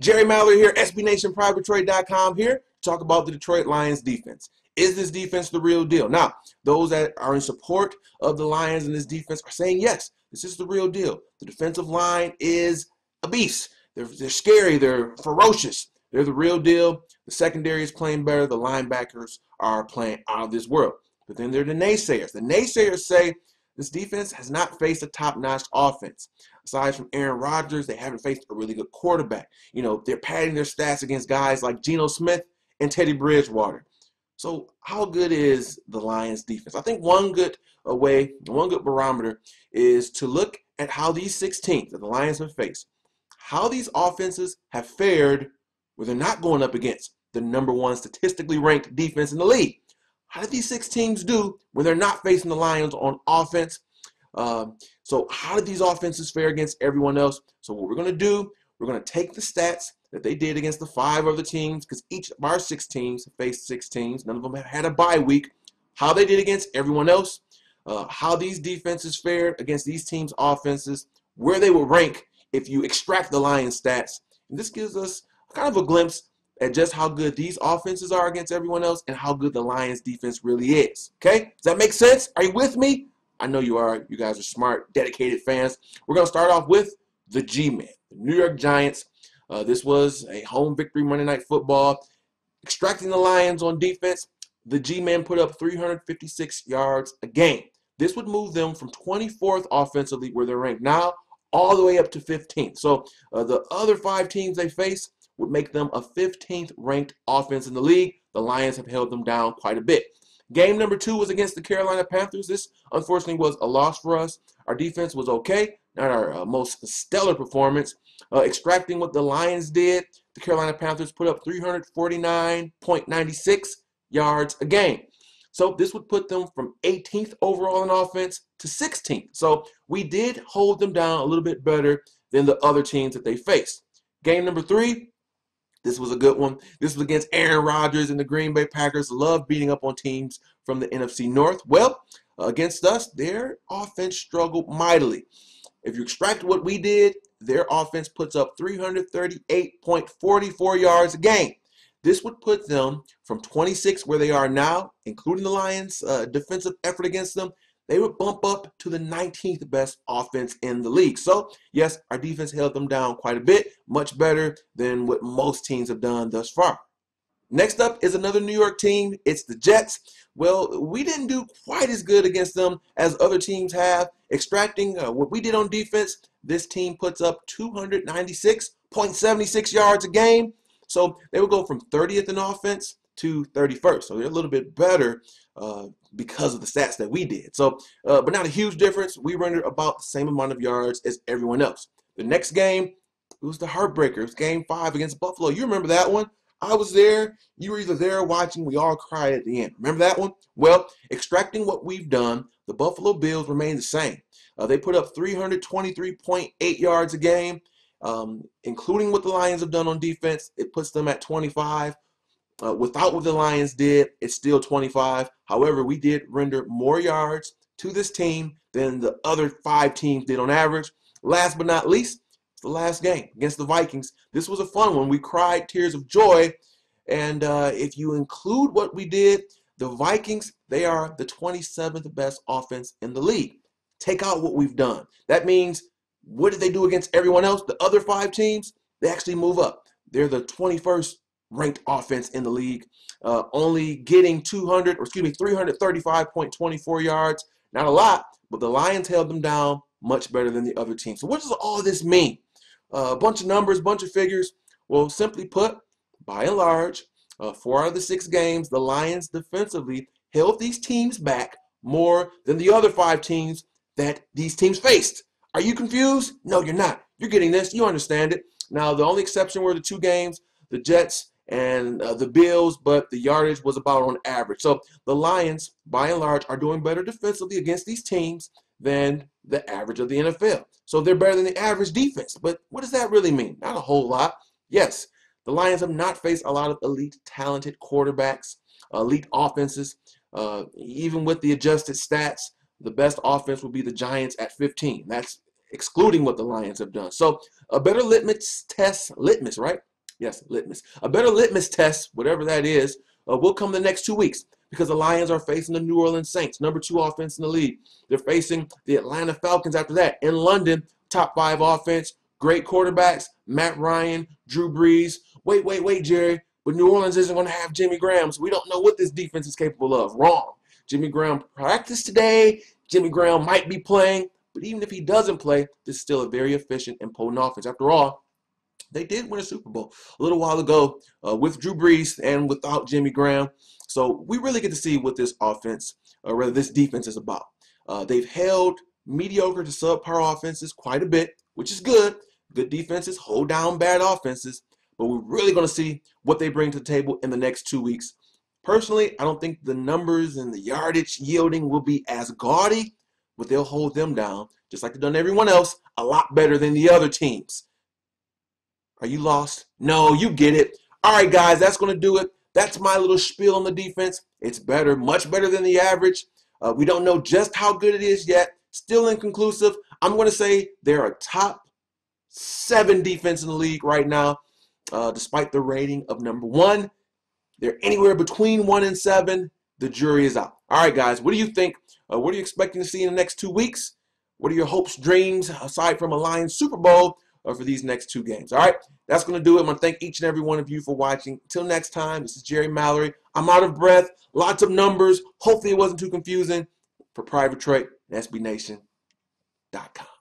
Jerry Mallory here, SBNationPrivateTrade.com here to talk about the Detroit Lions defense. Is this defense the real deal? Now, those that are in support of the Lions and this defense are saying, yes, this is the real deal. The defensive line is a beast. They're scary. They're ferocious. They're the real deal. The secondary is playing better. The linebackers are playing out of this world. But then there are the naysayers. The naysayers say this defense has not faced a top-notch offense. Aside from Aaron Rodgers, they haven't faced a really good quarterback. You know, they're padding their stats against guys like Geno Smith and Teddy Bridgewater. So how good is the Lions defense? I think one good barometer is to look at how these 6 teams that the Lions have faced, how these offenses have fared where they're not going up against the #1 statistically ranked defense in the league. How did these 6 teams do when they're not facing the Lions on offense? So how did these offenses fare against everyone else? So what we're going to do, we're going to take the stats that they did against the 5 other teams, because each of our 6 teams have faced 6 teams. None of them have had a bye week. How they did against everyone else, how these defenses fared against these teams' offenses, where they will rank if you extract the Lions stats. And this gives us kind of a glimpse at just how good these offenses are against everyone else and how good the Lions defense really is. Okay? Does that make sense? Are you with me? I know you are. You guys are smart, dedicated fans. We're going to start off with the G-Men, the New York Giants. This was a home victory Monday Night Football. Extracting the Lions on defense, the G-Men put up 356 yards a game. This would move them from 24th offensively, where they're ranked now, all the way up to 15th. So the other 5 teams they face would make them a 15th ranked offense in the league. The Lions have held them down quite a bit. Game number 2 was against the Carolina Panthers. This, unfortunately, was a loss for us. Our defense was okay, not our most stellar performance. Extracting what the Lions did, the Carolina Panthers put up 349.96 yards a game. So this would put them from 18th overall in offense to 16th. So we did hold them down a little bit better than the other teams that they faced. Game number 3, this was a good one. This was against Aaron Rodgers and the Green Bay Packers. Love beating up on teams from the NFC North. Well, against us, their offense struggled mightily. If you extract what we did, their offense puts up 338.44 yards a game. This would put them from 26, where they are now, including the Lions' defensive effort against them. They would bump up to the 19th best offense in the league. So, yes, our defense held them down quite a bit, much better than what most teams have done thus far. Next up is another New York team. It's the Jets. Well, we didn't do quite as good against them as other teams have. Extracting what we did on defense, this team puts up 296.76 yards a game. So they would go from 30th in offense to 31st. So they're a little bit better because of the stats that we did. So, but not a huge difference. We rendered about the same amount of yards as everyone else. The next game, it was the heartbreaker. It was game 5 against Buffalo. You remember that one? I was there. You were either there or watching. We all cried at the end. Remember that one? Well, extracting what we've done, the Buffalo Bills remain the same. They put up 323.8 yards a game, including what the Lions have done on defense. It puts them at 25. Without what the Lions did, it's still 25. However, we did render more yards to this team than the other 5 teams did on average. Last but not least, the last game against the Vikings. This was a fun one. We cried tears of joy. And if you include what we did, the Vikings, they are the 27th best offense in the league. Take out what we've done. That means, what did they do against everyone else? The other 5 teams, they actually move up. They're the 21st ranked offense in the league, only getting 335.24 yards. Not a lot, but the Lions held them down much better than the other teams. So what does all this mean? A bunch of numbers, bunch of figures. Well, simply put, by and large, 4 out of the 6 games, the Lions defensively held these teams back more than the other 5 teams that these teams faced. Are you confused? No, you're not. You're getting this. You understand it. Now, the only exception were the 2 games, the Jets and the Bills, but the yardage was about on average. So the Lions, by and large, are doing better defensively against these teams than the average of the NFL. So they're better than the average defense. But what does that really mean? Not a whole lot. Yes, the Lions have not faced a lot of elite, talented quarterbacks, elite offenses. Even with the adjusted stats, the best offense would be the Giants at 15. That's excluding what the Lions have done. So a better litmus test, right? Yes, litmus. A better litmus test, whatever that is, will come the next 2 weeks because the Lions are facing the New Orleans Saints, #2 offense in the league. They're facing the Atlanta Falcons after that. In London, top 5 offense, great quarterbacks, Matt Ryan, Drew Brees. Wait, Jerry. But New Orleans isn't going to have Jimmy Graham, so we don't know what this defense is capable of. Wrong. Jimmy Graham practiced today. Jimmy Graham might be playing, but even if he doesn't play, this is still a very efficient and potent offense. After all, they did win a Super Bowl a little while ago with Drew Brees and without Jimmy Graham. So we really get to see what this offense, or rather this defense, is about. They've held mediocre to subpar offenses quite a bit, which is good. Good defenses hold down bad offenses. But we're really going to see what they bring to the table in the next 2 weeks. Personally, I don't think the numbers and the yardage yielding will be as gaudy, but they'll hold them down, just like they've done everyone else, a lot better than the other teams. Are you lost? No, you get it. All right, guys, that's going to do it. That's my little spiel on the defense. It's better, much better than the average. We don't know just how good it is yet. Still inconclusive. I'm going to say they're a top 7 defense in the league right now. Despite the rating of #1, they're anywhere between 1 and 7. The jury is out. All right, guys, what do you think? What are you expecting to see in the next 2 weeks? What are your hopes, dreams, aside from a Lions Super Bowl, for these next 2 games? All right, that's going to do it. I'm going to thank each and every one of you for watching. Until next time, this is Jerry Mallory. I'm out of breath. Lots of numbers. Hopefully it wasn't too confusing. For Private Trade and SBNation.com.